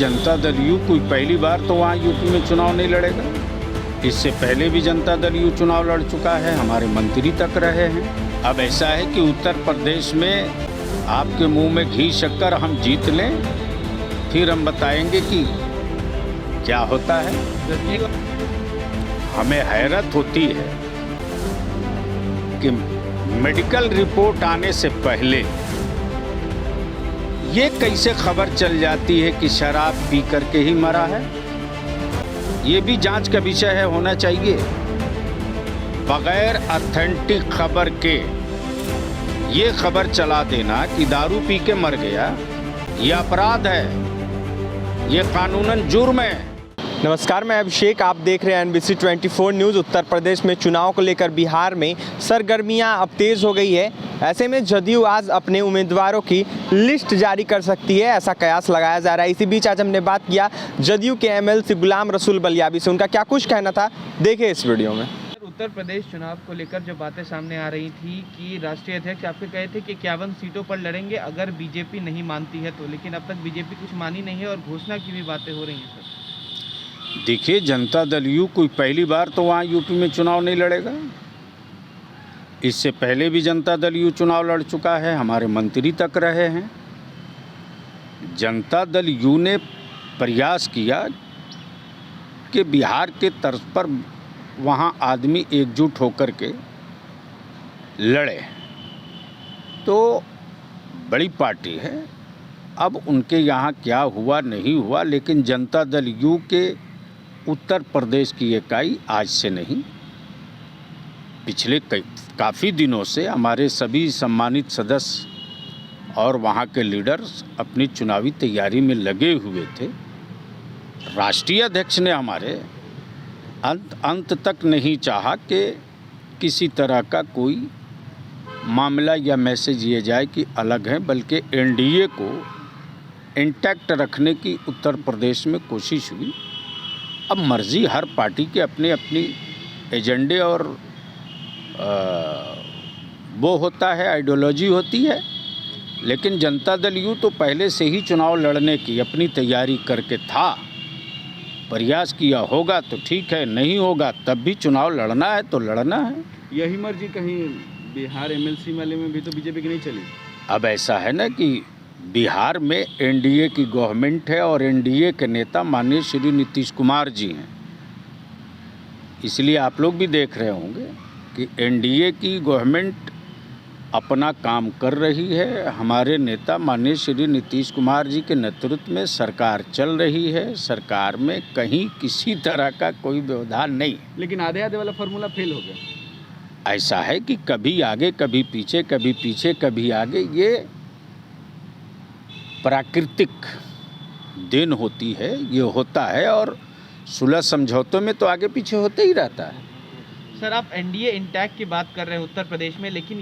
Janata Dal you कोई पहली बार तो वहाँ यूपी में चुनाव नहीं लड़ेगा। इससे पहले भी जनता दल यू चुनाव लड़ चुका है, हमारे मंत्री तक रहे हैं। अब ऐसा है कि उत्तर प्रदेश में आपके मुंह में घी शक्कर हम जीत लें, फिर हम बताएंगे कि क्या होता है। हमें हैरत होती है कि मेडिकल रिपोर्ट आने से पहले ये कैसे खबर चल जाती है कि शराब पी करके ही मरा है। ये भी जांच का विषय है, होना चाहिए। बगैर ऑथेंटिक खबर के ये खबर चला देना कि दारू पी के मर गया, ये अपराध है, ये कानूनन जुर्म है। नमस्कार, मैं अभिषेक, आप देख रहे हैं NBC 24 न्यूज़। उत्तर प्रदेश में चुनाव को लेकर बिहार में सरगर्मियां अब तेज़ हो गई है। ऐसे में जदयू आज अपने उम्मीदवारों की लिस्ट जारी कर सकती है, ऐसा कयास लगाया जा रहा है। इसी बीच आज हमने बात किया जदयू के MLC गुलाम रसूल बलियाबी से, उनका क्या कुछ कहना था, देखिए इस वीडियो में। उत्तर प्रदेश चुनाव को लेकर जो बातें सामने आ रही थी कि राष्ट्रीय अध्यक्ष आपके कहे थे कि 51 सीटों पर लड़ेंगे अगर बीजेपी नहीं मानती है तो, लेकिन अब तक बीजेपी कुछ मानी नहीं है और घोषणा की भी बातें हो रही हैं। सर देखिए, जनता दल यू कोई पहली बार तो वहाँ यूपी में चुनाव नहीं लड़ेगा। इससे पहले भी जनता दल यू चुनाव लड़ चुका है, हमारे मंत्री तक रहे हैं। जनता दल यू ने प्रयास किया कि बिहार के तर्ज पर वहाँ आदमी एकजुट होकर के लड़े, तो बड़ी पार्टी है। अब उनके यहाँ क्या हुआ नहीं हुआ, लेकिन जनता दल यू के उत्तर प्रदेश की इकाई आज से नहीं, पिछले काफ़ी दिनों से हमारे सभी सम्मानित सदस्य और वहाँ के लीडर्स अपनी चुनावी तैयारी में लगे हुए थे। राष्ट्रीय अध्यक्ष ने हमारे अंत तक नहीं चाहा कि किसी तरह का कोई मामला या मैसेज ये जाए कि अलग है, बल्कि NDA को इंटैक्ट रखने की उत्तर प्रदेश में कोशिश हुई। अब मर्जी हर पार्टी के अपने अपनी एजेंडे और वो होता है, आइडियोलॉजी होती है। लेकिन जनता दल यू तो पहले से ही चुनाव लड़ने की अपनी तैयारी करके था। प्रयास किया होगा तो ठीक है, नहीं होगा तब भी चुनाव लड़ना है तो लड़ना है। यही मर्जी कहीं बिहार MLC वाले में भी तो बीजेपी की नहीं चली। अब ऐसा है ना कि बिहार में NDA की गवर्नमेंट है और NDA के नेता माननीय श्री नीतीश कुमार जी हैं। इसलिए आप लोग भी देख रहे होंगे कि NDA की गवर्नमेंट अपना काम कर रही है। हमारे नेता माननीय श्री नीतीश कुमार जी के नेतृत्व में सरकार चल रही है। सरकार में कहीं किसी तरह का कोई व्यवधान नहीं। लेकिन आधे आधे वाला फॉर्मूला फेल हो गया। ऐसा है कि कभी आगे कभी पीछे, कभी पीछे कभी आगे, ये प्राकृतिक देन होती है, ये होता है। और सुलह समझौतों में तो आगे पीछे होते ही रहता है। सर, आप NDA इंटैक्ट की बात कर रहे हैं उत्तर प्रदेश में, लेकिन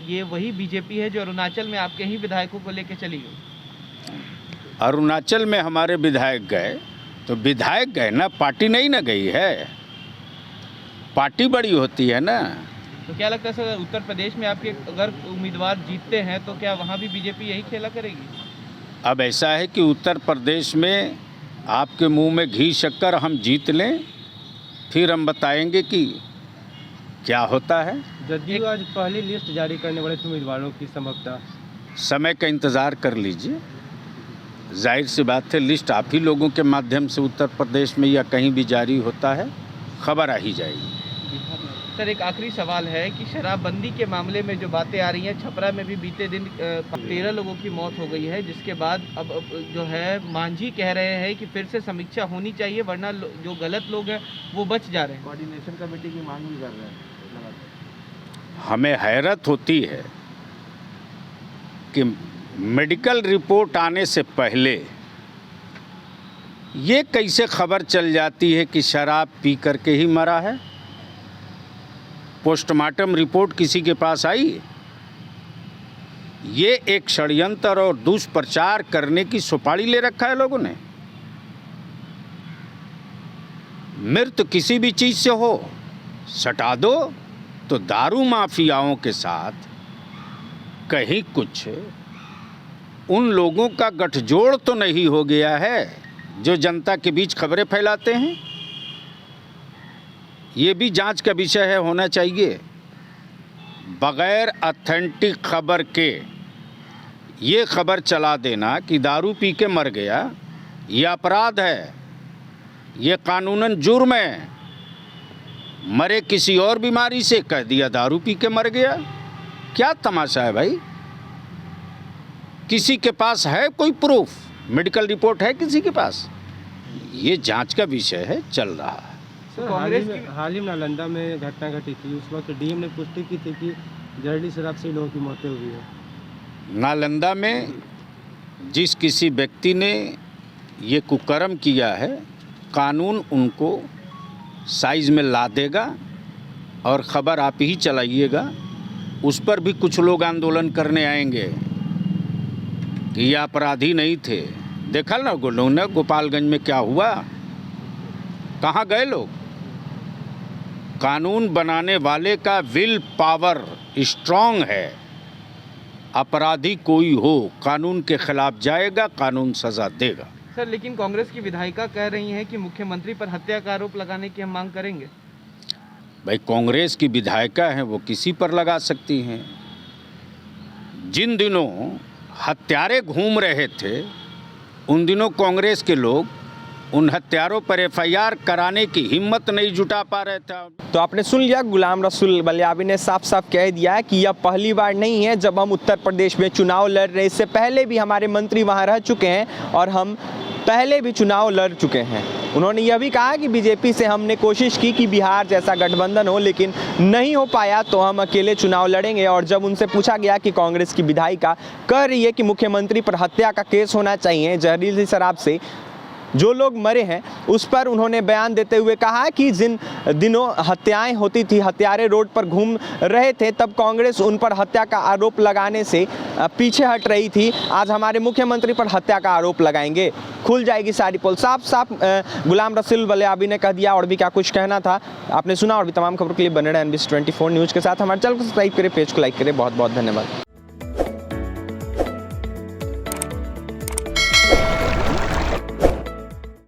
ये वही बीजेपी है जो अरुणाचल में आपके ही विधायकों को लेकर चली गई। अरुणाचल में हमारे विधायक गए तो विधायक गए ना, पार्टी नहीं ना गई है। पार्टी बड़ी होती है ना। तो क्या लगता है सर, उत्तर प्रदेश में आपके अगर उम्मीदवार जीतते हैं तो क्या वहाँ भी बीजेपी यही खेला करेगी? अब ऐसा है कि उत्तर प्रदेश में आपके मुंह में घी शक्कर हम जीत लें, फिर हम बताएंगे कि क्या होता है। जदयू आज पहली लिस्ट जारी करने वाले उम्मीदवारों की संभवतः समय का इंतज़ार कर लीजिए। जाहिर सी बात है, लिस्ट आप ही लोगों के माध्यम से उत्तर प्रदेश में या कहीं भी जारी होता है, खबर आ ही जाएगी। सर, एक आखिरी सवाल है कि शराबबंदी के मामले में जो बातें आ रही हैं, छपरा में भी बीते दिन 13 लोगों की मौत हो गई है, जिसके बाद अब जो है मांझी कह रहे हैं कि फिर से समीक्षा होनी चाहिए, वरना जो गलत लोग हैं वो बच जा रहे हैं। कोऑर्डिनेशन कमेटी की मांग भी कर रहे हैं। हमें हैरत होती है कि मेडिकल रिपोर्ट आने से पहले ये कैसे खबर चल जाती है कि शराब पी करके ही मरा है। पोस्टमार्टम रिपोर्ट किसी के पास आई? ये एक षड्यंत्र और दुष्प्रचार करने की सुपारी ले रखा है लोगों ने। मृत्यु किसी भी चीज़ से हो, सटा दो, तो दारू माफियाओं के साथ कहीं कुछ उन लोगों का गठजोड़ तो नहीं हो गया है जो जनता के बीच खबरें फैलाते हैं? ये भी जांच का विषय है, होना चाहिए। बगैर ऑथेंटिक खबर के ये खबर चला देना कि दारू पी के मर गया, ये अपराध है, ये कानूनन जुर्म है। मरे किसी और बीमारी से, कह दिया दारू पी के मर गया। क्या तमाशा है भाई? किसी के पास है कोई प्रूफ? मेडिकल रिपोर्ट है किसी के पास? ये जांच का विषय है, चल रहा है। सर, हाल ही में नालंदा में घटना घटी थी, उस वक्त डीएम ने पुष्टि की थी कि जहरीली शराब से लोगों की मौतें हुई है। नालंदा में जिस किसी व्यक्ति ने ये कुकर्म किया है, कानून उनको साइज में ला देगा और ख़बर आप ही चलाइएगा। उस पर भी कुछ लोग आंदोलन करने आएंगे कि ये अपराधी नहीं थे। देखा ना लोगों ने गोपालगंज में क्या हुआ, कहाँ गए लोग? कानून बनाने वाले का विल पावर स्ट्रांग है। अपराधी कोई हो, कानून के खिलाफ जाएगा, कानून सजा देगा। सर, लेकिन कांग्रेस की विधायिका कह रही हैं कि मुख्यमंत्री पर हत्या का आरोप लगाने की हम मांग करेंगे। भाई, कांग्रेस की विधायिका हैं, वो किसी पर लगा सकती हैं। जिन दिनों हत्यारे घूम रहे थे, उन दिनों कांग्रेस के लोग उन हत्यारों पर एफआईआर कराने की हिम्मत नहीं जुटा पा रहे थे। तो आपने सुन लिया, गुलाम रसूल बलियाबी ने साफ साफ कह दिया है कि यह पहली बार नहीं है जब हम उत्तर प्रदेश में चुनाव लड़ रहे। इससे पहले भी हमारे मंत्री वहां रह चुके हैं और हम पहले भी चुनाव लड़ चुके हैं। उन्होंने यह भी कहा कि बीजेपी से हमने कोशिश की कि बिहार जैसा गठबंधन हो, लेकिन नहीं हो पाया, तो हम अकेले चुनाव लड़ेंगे। और जब उनसे पूछा गया कि कांग्रेस की विधायिका कह रही है कि मुख्यमंत्री पर हत्या का केस होना चाहिए जहरीली शराब से जो लोग मरे हैं, उस पर उन्होंने बयान देते हुए कहा कि जिन दिनों हत्याएं होती थी, हत्यारे रोड पर घूम रहे थे, तब कांग्रेस उन पर हत्या का आरोप लगाने से पीछे हट रही थी। आज हमारे मुख्यमंत्री पर हत्या का आरोप लगाएंगे, खुल जाएगी सारी पोल। साफ साफ गुलाम रसूल बलियाबी ने कह दिया। और भी क्या कुछ कहना था आपने सुना। और भी तमाम खबरों के लिए बने रहे NBC 24 न्यूज़ के साथ। हमारे चैनल को सब्सक्राइब करें, पेज को लाइक करें। बहुत बहुत धन्यवाद।